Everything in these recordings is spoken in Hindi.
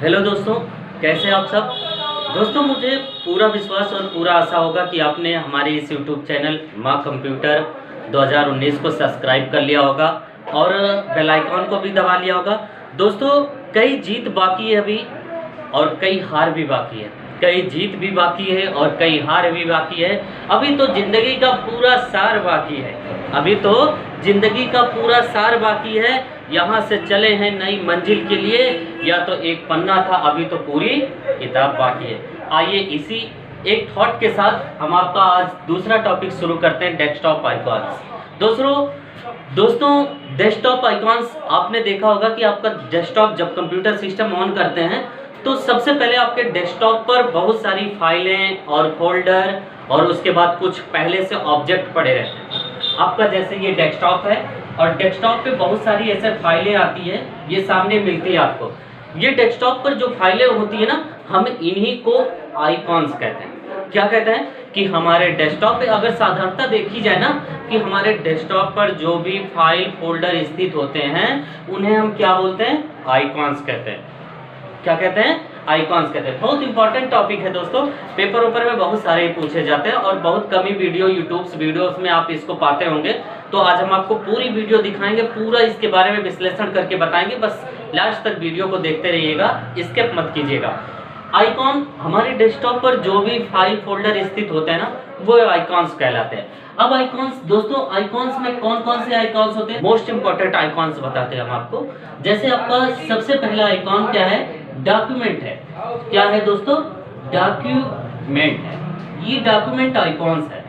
हेलो दोस्तों, कैसे आप सब। दोस्तों, मुझे पूरा विश्वास और पूरा आशा होगा कि आपने हमारे इस यूट्यूब चैनल माँ कंप्यूटर 2019 को सब्सक्राइब कर लिया होगा और बेल आइकॉन को भी दबा लिया होगा। दोस्तों, कई जीत बाकी है अभी और कई हार भी बाकी है। कई जीत भी बाकी है और कई हार भी बाकी है। अभी तो ज़िंदगी का पूरा सार बाकी है। अभी तो ज़िंदगी का पूरा सार बाकी है। यहाँ से चले हैं नई मंजिल के लिए। या तो एक पन्ना था, अभी तो पूरी किताब बाकी है। आइए इसी एक थॉट के साथ हम आपका आज दूसरा टॉपिक शुरू करते हैं, डेस्कटॉप आइकॉन्स। दोस्तों डेस्कटॉप आइकॉन्स, आपने देखा होगा कि आपका डेस्कटॉप जब कंप्यूटर सिस्टम ऑन करते हैं तो सबसे पहले आपके डेस्कटॉप पर बहुत सारी फाइलें और फोल्डर और उसके बाद कुछ पहले से ऑब्जेक्ट पड़े रहते हैं। आपका जैसे ये डेस्कटॉप है और डेस्कटॉप पे बहुत सारी ऐसे फाइलें आती हैं, ये सामने मिलती है आपको। ये डेस्कटॉप पर जो फाइलें होती है ना, हम इन्हीं को आइकॉन्स कहते हैं। क्या कहते हैं कि हमारे डेस्कटॉप पे अगर साधारणता देखी जाए ना, कि हमारे डेस्कटॉप पर जो भी फाइल फोल्डर स्थित होते हैं उन्हें हम क्या बोलते हैं, आइकॉन्स कहते हैं। क्या कहते हैं, आइकॉन्स कहते हैं। बहुत इंपॉर्टेंट टॉपिक है दोस्तों, पेपर ऊपर में बहुत सारे पूछे जाते हैं और बहुत कम ही वीडियो यूट्यूब्स वीडियोस में आप इसको पाते होंगे। तो आज हम आपको पूरी वीडियो दिखाएंगे, पूरा इसके बारे में विश्लेषण करके बताएंगे। बस लास्ट तक वीडियो को देखते रहिएगा, स्किप मत कीजिएगा। आइकॉन, हमारे डेस्कटॉप पर जो भी फाइल फोल्डर स्थित होते हैं ना, वो आइकॉन्स कहलाते हैं। अब आइकॉन्स, दोस्तों आइकॉन्स में कौन कौन से आइकॉन्स होते हैं, मोस्ट इंपॉर्टेंट आइकॉन्स बताते हैं हम आपको। जैसे आपका सबसे पहला आइकॉन क्या है, डॉक्यूमेंट है। क्या है दोस्तों, डॉक्यूमेंट है। ये डॉक्यूमेंट आइकॉन्स है।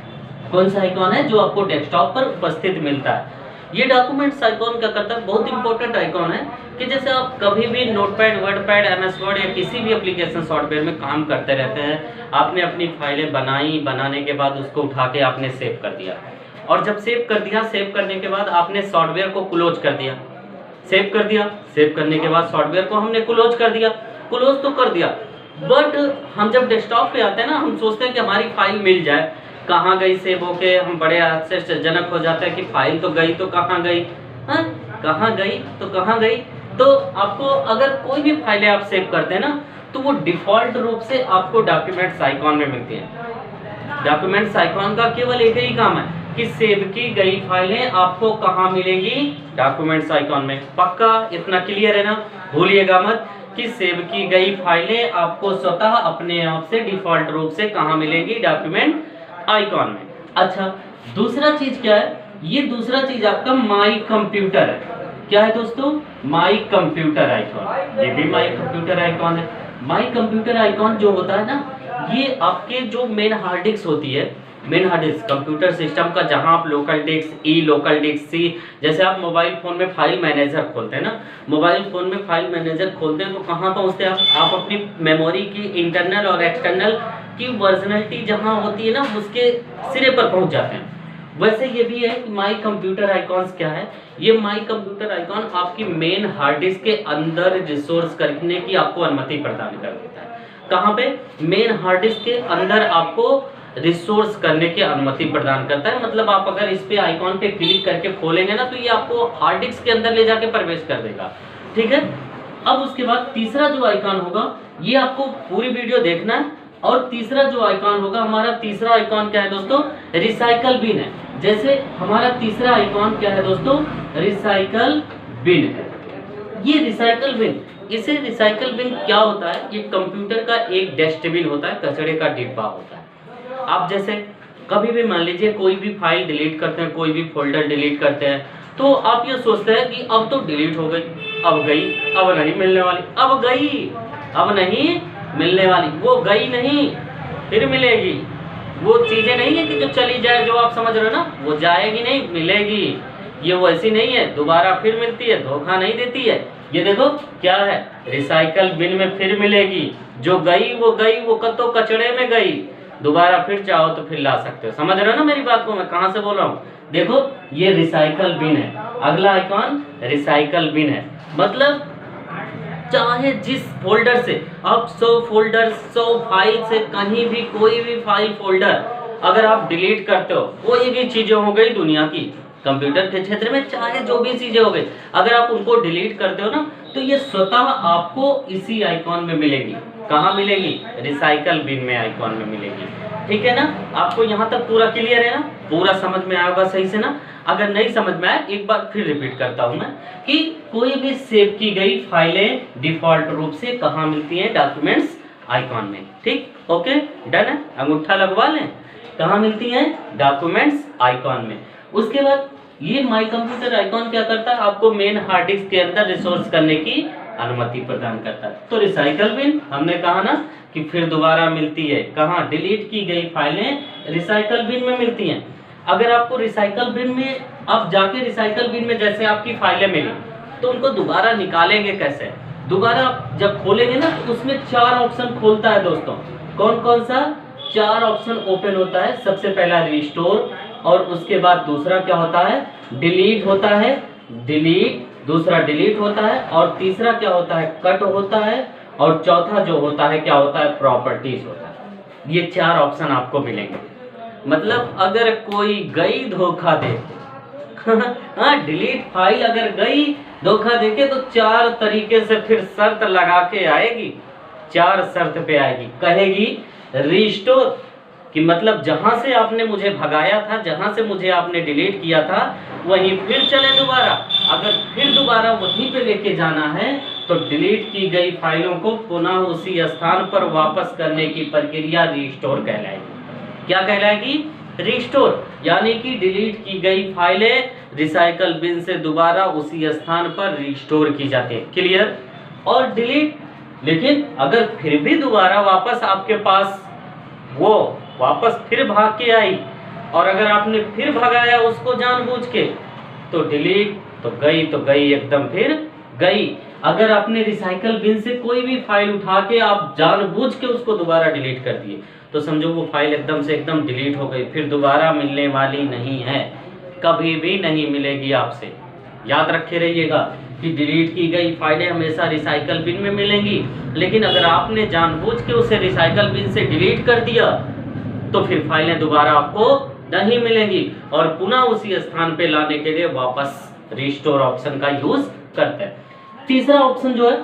कौन सा आइकॉन है जो आपको डेस्कटॉप पर उपस्थित मिलता है। ये डॉक्यूमेंट्स आइकॉन क्या करता है, बहुत इंपॉर्टेंट आइकॉन है कि जैसे आप कभी भी नोटपैड, वर्डपैड, एमएस वर्ड या किसी भी एप्लीकेशन सॉफ्टवेयर में काम करते रहते हैं। आपने अपनी फाइलें बनाने के बाद उसको उठा के आपने सेव कर दिया, और जब सेव कर दिया, सेव करने के बाद आपने सॉफ्टवेयर को क्लोज कर दिया। सेव कर दिया, सेव करने के बाद सॉफ्टवेयर को हमने क्लोज कर दिया। क्लोज तो कर दिया, बट हम जब डेस्कटॉप पे आते हैं ना, हम सोचते हैं कि हमारी फाइल मिल जाए। कहाँ गई सेव होके, हम बड़े आश्चर्यजनक हो जाते हैं कि फाइल तो गई तो कहाँ गई, हाँ कहाँ गई तो कहाँ गई। तो आपको अगर कोई भी फाइलें आप सेव करते हैं ना, तो वो डिफ़ॉल्ट रूप से आपको डॉक्यूमेंट्स आइकॉन में मिलती हैं। डॉक्यूमेंट्स आइकॉन का केवल एक ही काम है कि सेव की गई फाइलें आपको कहाँ मिलेंगी, डॉक्यूमेंट्स आइकॉन में। पक्का इतना क्लियर है ना, भूलिएगा मत कि सेव की गई फाइलें आपको स्वतः अपने आप से डिफ़ॉल्ट रूप से कहाँ मिलेंगी, डॉक्यूमेंट आइकॉन में। अच्छा, दूसरा चीज क्या है, ये दूसरा चीज आपका माई कंप्यूटर है। क्या है दोस्तों, माई कंप्यूटर आइकॉन। ये भी माई कंप्यूटर आइकॉन है। माई कंप्यूटर आइकॉन जो होता है ना, ये आपके जो मेन हार्ड डिस्क होती है, main hard disk computer system का, जहां आप लोकल डिस्क, ई लोकल डिस्क, सी, जैसे आप मोबाइल फोन में फाइल मैनेजर खोलते हैं ना, मोबाइल फोन में फाइल मैनेजर खोलते हैं तो कहाँ पहुँचते हैं आप अपनी मेमोरी की इंटरनल और एक्सटर्नल की वर्जनलिटी जहाँ होती है ना, उसके सिरे पर पहुँच जाते हैं। वैसे ये भी है कि माई कंप्यूटर आइकॉन्स क्या है, ये माई कंप्यूटर आइकॉन आपकी मेन हार्ड डिस्क के अंदर रिसोर्स करने की आपको अनुमति प्रदान कर देता है। कहाँ पे, मेन हार्ड डिस्क के अंदर आपको रिसोर्स करने की अनुमति प्रदान करता है। मतलब आप अगर इस पे आइकॉन पे क्लिक करके खोलेंगे ना, तो ये आपको हार्ड डिस्क के अंदर ले जाके प्रवेश कर देगा। ठीक है। अब उसके बाद तीसरा जो आइकॉन होगा, ये आपको पूरी वीडियो देखना है। और तीसरा जो आइकॉन होगा, हमारा तीसरा आइकॉन क्या है दोस्तों, रिसाइकल बिन है। जैसे हमारा तीसरा आइकॉन क्या है दोस्तों, रिसाइकल बिन है। ये रिसाइकल बिन, इसे रिसाइकल बिन क्या होता है, ये कंप्यूटर का एक डस्टबिन होता है, कचरे का डिब्बा होता है। आप जैसे कभी भी मान लीजिए कोई भी फाइल डिलीट करते हैं, कोई भी फोल्डर डिलीट करते हैं, तो आप ये सोचते हैं कि अब तो डिलीट हो गई, अब गई, अब नहीं मिलने वाली, अब गई, अब नहीं मिलने वाली। वो गई नहीं, फिर मिलेगी। वो चीजें नहीं है कि जो चली जाए, जो आप समझ रहे हो ना, वो जाएगी नहीं, मिलेगी। ये वैसी नहीं है, दोबारा फिर मिलती है, धोखा नहीं देती है। ये देखो क्या है, रिसाइकल बिन में फिर मिलेगी। जो गई वो गई, वो तो कचड़े में गई, दोबारा फिर चाहो तो फिर ला सकते हो। समझ रहे हो ना मेरी बात को, मैं कहाँ से बोल रहा हूँ। देखो ये रिसाइकल बिन है, अगला आइकॉन रिसाइकल बिन है। मतलब चाहे जिस फोल्डर से आप 100 फोल्डर, 100 फाइल से कहीं भी कोई भी फाइल फोल्डर अगर आप डिलीट करते हो, कोई भी चीजें हो गई दुनिया की, कंप्यूटर के क्षेत्र में चाहे जो भी चीजें हो गई, अगर आप उनको डिलीट करते हो ना तो ये स्वतः आपको इसी आइकॉन में मिलेगी। कहाँ मिलेगी? रिसाइकल बिन में आइकॉन में मिलेगी। ठीक है ना? आपको यहाँ तक पूरा क्लियर है ना? पूरा समझ में आया होगा सही से ना? अगर नहीं समझ में आया एक बार फिर रिपीट करता हूँ मैं कि कोई भी सेव की गई फाइलें डिफॉल्ट रूप से कहाँ मिलती हैं? डॉक्यूमेंट्स आइकॉन में। ठीक, ओके, डन है। अंगूठा लगवा लें। कहाँ मिलती हैं? डॉक्यूमेंट्स आइकॉन में। उसके बाद ये माई कंप्यूटर आइकॉन क्या करता है? आपको मेन हार्ड डिस्क के अंदर रिसोर्स करने की अनुमति प्रदान करता है। तो रिसाइकल बिन हमने कहा ना कि फिर दोबारा मिलती है कहाँ? डिलीट की गई फाइलें रिसाइकल बिन में मिलती हैं। अगर आपको रिसाइकल बिन में, अब जाके रिसाइकल बिन में जैसे आपकी फाइलें मिली तो उनको दोबारा निकालेंगे कैसे? दोबारा जब खोलेंगे ना तो उसमें 4 ऑप्शन खोलता है दोस्तों। कौन कौन सा? 4 ऑप्शन ओपन होता है। सबसे पहला रिस्टोर, और उसके बाद दूसरा क्या होता है? डिलीट होता है, डिलीट, दूसरा डिलीट होता है, और तीसरा क्या होता है? कट होता है, और चौथा जो होता है क्या होता है? प्रॉपर्टीज होता है। ये 4 ऑप्शन आपको मिलेंगे। मतलब अगर कोई गई धोखा दे हाँ, डिलीट फाइल अगर गई धोखा देके तो 4 तरीके से फिर शर्त लगा के आएगी। 4 शर्त पे आएगी। कहेगी रिस्टोर, कि मतलब जहां से आपने मुझे भगाया था, जहां से मुझे आपने डिलीट किया था, वहीं फिर चले दोबारा। अगर फिर दोबारा वहीं पे लेके जाना है तो डिलीट की गई फाइलों को पुनः उसी स्थान पर वापस करने की प्रक्रिया रिस्टोर कहलाएगी। क्या कहलाएगी? रिस्टोर। यानी कि डिलीट की गई फाइलें रिसाइकल बिन से दोबारा उसी स्थान पर रिस्टोर की जाती है। क्लियर? और डिलीट, लेकिन अगर फिर भी दोबारा वापस आपके पास वो वापस फिर भाग के आई, और अगर आपने फिर भगाया उसको जानबूझ के, तो डिलीट तो गई एकदम फिर गई। अगर आपने रिसाइकल बिन से कोई भी फाइल उठा के आप जानबूझ के उसको दोबारा डिलीट कर दिए तो समझो वो फाइल एकदम से एकदम डिलीट हो गई, फिर दोबारा मिलने वाली नहीं है, कभी भी नहीं मिलेगी आपसे। याद रखे रहिएगा कि डिलीट की गई फाइलें हमेशा रिसाइकल बिन में मिलेंगी, लेकिन अगर आपने जानबूझ के उसे रिसाइकल बिन से डिलीट कर दिया तो फिर फाइलें दोबारा आपको नहीं मिलेंगी, और पुनः उसी स्थान पे लाने के लिए वापस रिस्टोर ऑप्शन का यूज करते हैं। तीसरा ऑप्शन जो है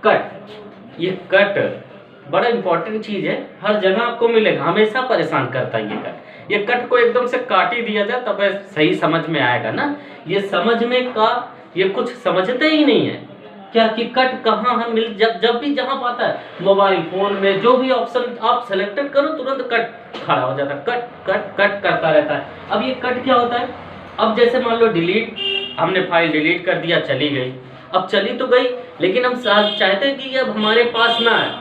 कट। ये कट बड़ा इंपॉर्टेंट चीज है, हर जगह आपको मिलेगा, हमेशा परेशान करता है ये कट। ये कट को एकदम से काट ही दिया जाए तब सही समझ में आएगा ना। ये समझ में का ये कुछ समझते ही नहीं है क्या कि कट कहाँ हम मिल, जब भी जहाँ पाता है मोबाइल फोन में जो भी ऑप्शन आप सेलेक्टेड करो तुरंत कट खड़ा हो जाता है, कट कट कट करता रहता है। अब ये कट क्या होता है? अब जैसे मान लो डिलीट, हमने फाइल डिलीट कर दिया, चली गई। अब चली तो गई, लेकिन हम चाहते हैं कि अब हमारे पास ना आए,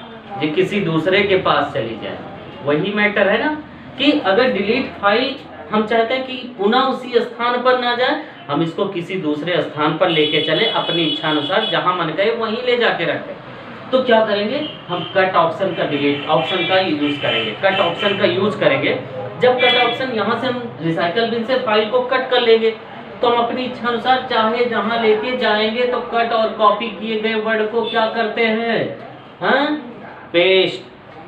ये किसी दूसरे के पास चली जाए। वही मैटर है ना कि अगर डिलीट फाइल हम चाहते हैं कि पुनः उसी स्थान पर ना जाए, हम इसको किसी दूसरे स्थान पर लेके चले, अपनी इच्छा अनुसार जहां मन गए वहीं ले जाके रखें। तो क्या करेंगे? हम कट ऑप्शन का, डिलीट ऑप्शन का यूज करेंगे, कट ऑप्शन का यूज करेंगे। जब कट ऑप्शन यहाँ से हम रिसाइकल बिन से फाइल को कट कर लेंगे तो हम अपनी इच्छा अनुसार चाहे जहां लेके जाएंगे तो कट और कॉपी किए गए वर्ड को क्या करते हैं? हाँ, पेस्ट।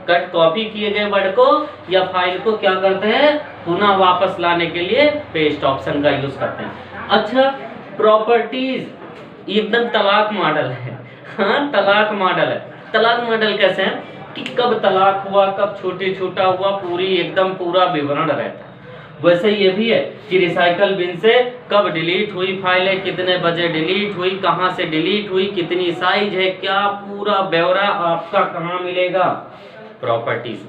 कट कॉपी किए गए वर्ड को या फाइल को क्या करते हैं? पुनः वापस लाने के लिए पेस्ट ऑप्शन का यूज करते हैं। अच्छा, प्रॉपर्टीज एकदम तलाक मॉडल है। हाँ, तलाक मॉडल है। तलाक मॉडल कैसे है कि कब तलाक हुआ, कब छोटे छोटा हुआ, पूरी एकदम पूरा विवरण रहता है। वैसे ये भी है कि रिसाइकल बिन से कब डिलीट हुई फाइलें, कितने बजे डिलीट हुई, कहाँ से डिलीट हुई, कितनी साइज है, क्या पूरा ब्यौरा आपका कहाँ मिलेगा? प्रॉपर्टीज।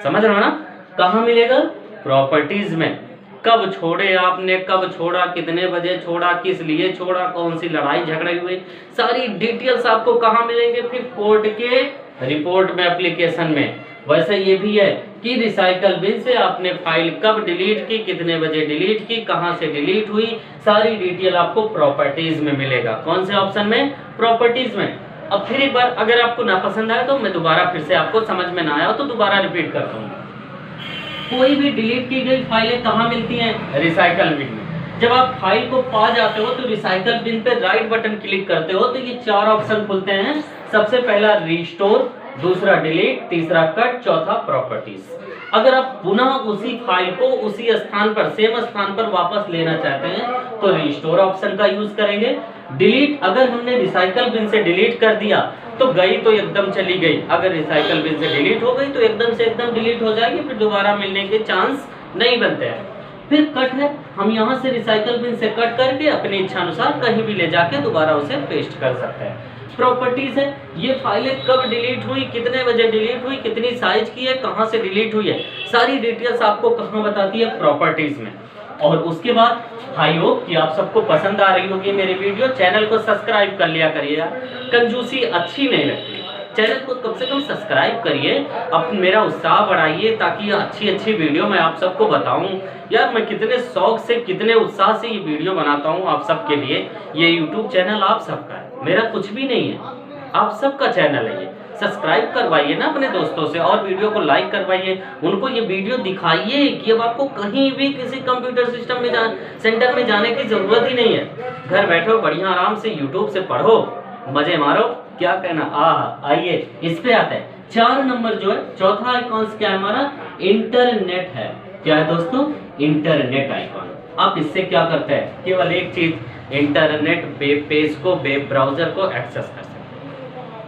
समझ रहे हो ना? कहाँ मिलेगा? प्रॉपर्टीज में। कब छोड़े आपने, कब छोड़ा, कितने बजे छोड़ा, किस लिए छोड़ा, कौन सी लड़ाई झगड़े हुए, सारी डिटेल्स आपको कहाँ मिलेंगे? फिर कोर्ट के रिपोर्ट में, एप्लीकेशन में। वैसे ये भी है कि रिसाइकल बिन से आपने फाइल कब डिलीट की, कितने बजे डिलीट की, कहां से डिलीट हुई, सारी डिटेल आपको प्रॉपर्टीज में मिलेगा। कौन से ऑप्शन में? प्रॉपर्टीज में। अब फिर एक बार अगर आपको ना पसंद आए तो मैं दोबारा फिर से, आपको समझ में ना आया तो दोबारा रिपीट करता हूँ। कोई भी डिलीट की गई फाइलें कहाँ मिलती हैं? रिसाइकल बिन में। जब आप फाइल को पा जाते हो तो रिसाइकल बिन पे राइट बटन क्लिक करते हो तो ये 4 ऑप्शन खुलते हैं। सबसे पहला रिस्टोर, दूसरा डिलीट, तीसरा कट, चौथा प्रॉपर्टीज। अगर आप पुनः उसी फाइल को उसी स्थान पर, सेम स्थान पर वापस लेना चाहते हैं तो रिस्टोर ऑप्शन का यूज करेंगे। डिलीट, अगर हमने रिसाइकल बिन से डिलीट कर दिया तो गई तो एकदम चली गई, अगर रिसाइकल बिन से डिलीट हो गई तो एकदम से एकदम डिलीट हो जाएगी, फिर दोबारा मिलने के चांस नहीं बनते हैं। फिर कट है, हम यहाँ से रिसाइकल बिन से कट करके अपनी इच्छा अनुसार कहीं भी ले जाके दोबारा उसे पेस्ट कर सकते हैं। प्रॉपर्टीज है, ये फाइलें कब डिलीट हुई, कितने बजे डिलीट हुई, कितनी साइज की है, कहाँ से डिलीट हुई है, सारी डिटेल्स आपको कहाँ बताती है, प्रॉपर्टीज में। और उसके बाद आई होप कि आप सबको पसंद आ रही होगी मेरी वीडियो। चैनल को सब्सक्राइब कर लिया करिएगा, कंजूसी अच्छी नहीं लगती, चैनल को कम से कम सब्सक्राइब करिए, अब मेरा उत्साह बढ़ाइए ताकि अच्छी अच्छी वीडियो मैं आप सबको बताऊं। यार मैं कितने शौक से, कितने उत्साह से ये वीडियो बनाता हूं आप सबके लिए। ये YouTube चैनल आप सबका है, मेरा कुछ भी नहीं है, आप सबका चैनल है ये। सब्सक्राइब करवाइए ना अपने दोस्तों से और वीडियो को लाइक करवाइए, उनको ये वीडियो दिखाइए कि अब आपको कहीं भी किसी कंप्यूटर सिस्टम में सेंटर में जाने की जरूरत ही नहीं है। घर बैठो बढ़िया आराम से YouTube से पढ़ो, मजे मारो, क्या कहना। आइए इस पे आते हैं। 4 नंबर जो है, चौथा आइकॉन क्या है हमारा, इंटरनेट है। क्या है दोस्तों, इंटरनेट आइकॉन। आप इससे क्या करते हैं, केवल एक चीज, इंटरनेट वेब पेज को, वेब ब्राउजर को एक्सेस कर सकते हैं।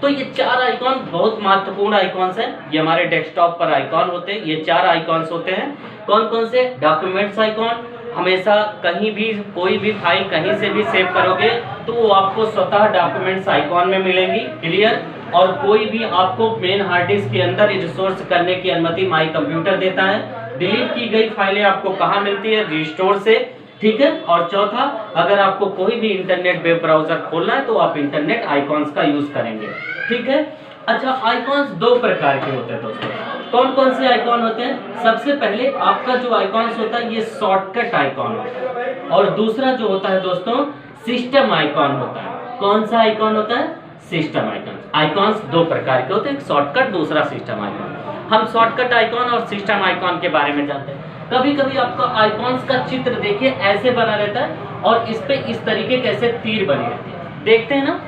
तो ये 4 आइकॉन बहुत महत्वपूर्ण आइकॉन्स हैं, ये हमारे डेस्कटॉप पर आइकॉन होते हैं। ये 4 आइकॉन्स होते हैं, कौन कौन से, डॉक्यूमेंट्स आइकॉन, हमेशा कहीं भी कोई भी फाइल कहीं से भी सेव करोगे तो वो आपको स्वतः डॉक्यूमेंट्स आइकॉन में मिलेंगी, क्लियर। और कोई भी आपको मेन हार्ड डिस्क के अंदर रिसोर्स करने की अनुमति माई कंप्यूटर देता है। डिलीट की गई फाइलें आपको कहाँ मिलती है, रिस्टोर से, ठीक है। और चौथा, अगर आपको कोई भी इंटरनेट वेब ब्राउजर खोलना है तो आप इंटरनेट आइकॉन्स का यूज करेंगे, ठीक है। अच्छा, आइकॉन्स 2 प्रकार के होते हैं दोस्तों। कौन कौन से आइकॉन होते हैं, सबसे पहले आपका जो आइकॉन्स होता है ये शॉर्टकट आइकॉन होता है, और दूसरा जो होता है दोस्तों सिस्टम आइकॉन होता है। कौन सा आइकॉन होता है, सिस्टम आइकॉन। आइकॉन्स 2 प्रकार के होते हैं, एक शॉर्टकट, दूसरा सिस्टम आइकॉन। हम शॉर्टकट आइकॉन और सिस्टम आइकॉन के बारे में जानते हैं। कभी कभी आपका आइकॉन्स का चित्र देखिए ऐसे बना रहता है और इस पे इस तरीके कैसे तीर बनी रहती है, देखते हैं ना।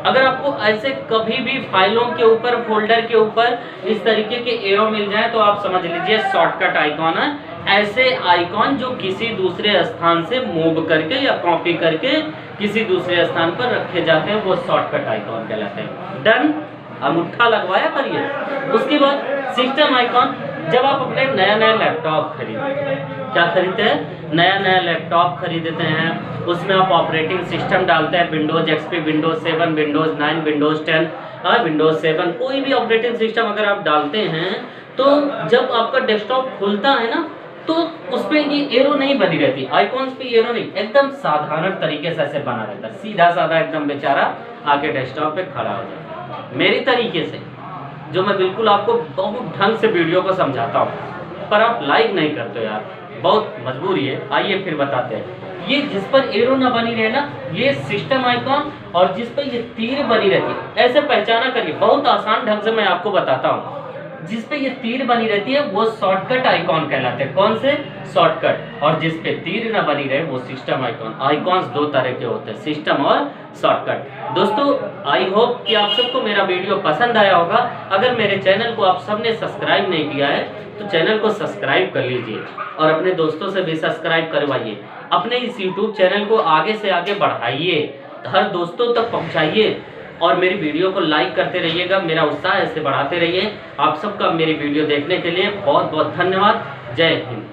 अगर आपको ऐसे कभी भी फाइलों के ऊपर, फोल्डर के ऊपर इस तरीके के एरो मिल जाए तो आप समझ लीजिए शॉर्टकट आइकॉन है। ऐसे आइकॉन जो किसी दूसरे स्थान से मूव करके या कॉपी करके किसी दूसरे स्थान पर रखे जाते हैं वो शॉर्टकट आइकॉन कहलाते हैं। डन, अंगूठा लगवाया करिए। उसके बाद सिस्टम आइकॉन, जब आप अपने नया नया लैपटॉप खरीदते हैं, क्या खरीदते हैं, नया नया लैपटॉप खरीदते हैं, उसमें आप ऑपरेटिंग सिस्टम डालते हैं, Windows XP, Windows 7, Windows 9, Windows 10, Windows 7, कोई भी ऑपरेटिंग सिस्टम अगर आप डालते हैं तो जब आपका डेस्कटॉप खुलता है ना तो उस पर ये एरो नहीं बनी रहती, आइकॉन्स पे एरो नहीं, एकदम साधारण तरीके से ऐसे बना रहता है, सीधा साधा एकदम बेचारा आके डेस्कटॉप पे खड़ा हो जाता है मेरी तरीके से, जो मैं बिल्कुल आपको बहुत ढंग से वीडियो को समझाता हूँ, पर आप लाइक नहीं करते यार, बहुत मजबूरी है। आइए फिर बताते हैं। ये जिस पर एरो ना बनी रहे ना, ये सिस्टम आइकॉन, और जिस पर ये तीर बनी रहती है ऐसे पहचाना करिए, बहुत आसान ढंग से मैं आपको बताता हूँ। जिस पे ये तीर बनी रहती है वो शॉर्टकट आइकॉन कहलाते हैं। कौन से, शॉर्टकट। और जिस पे तीर ना बनी रहे वो सिस्टम आइकॉन। आइकॉन्स 2 तरह के होते हैं, सिस्टम और शॉर्टकट। दोस्तों आई होप कि आप सबको मेरा वीडियो पसंद आया होगा। अगर मेरे चैनल को आप सबने सब्सक्राइब नहीं किया है तो चैनल को सब्सक्राइब कर लीजिए और अपने दोस्तों से भी सब्सक्राइब करवाइए। अपने इस यूट्यूब चैनल को आगे से आगे बढ़ाइए, हर दोस्तों तक पहुँचाइए और मेरी वीडियो को लाइक करते रहिएगा, मेरा उत्साह ऐसे बढ़ाते रहिए। आप सबका मेरी वीडियो देखने के लिए बहुत बहुत धन्यवाद। जय हिंद।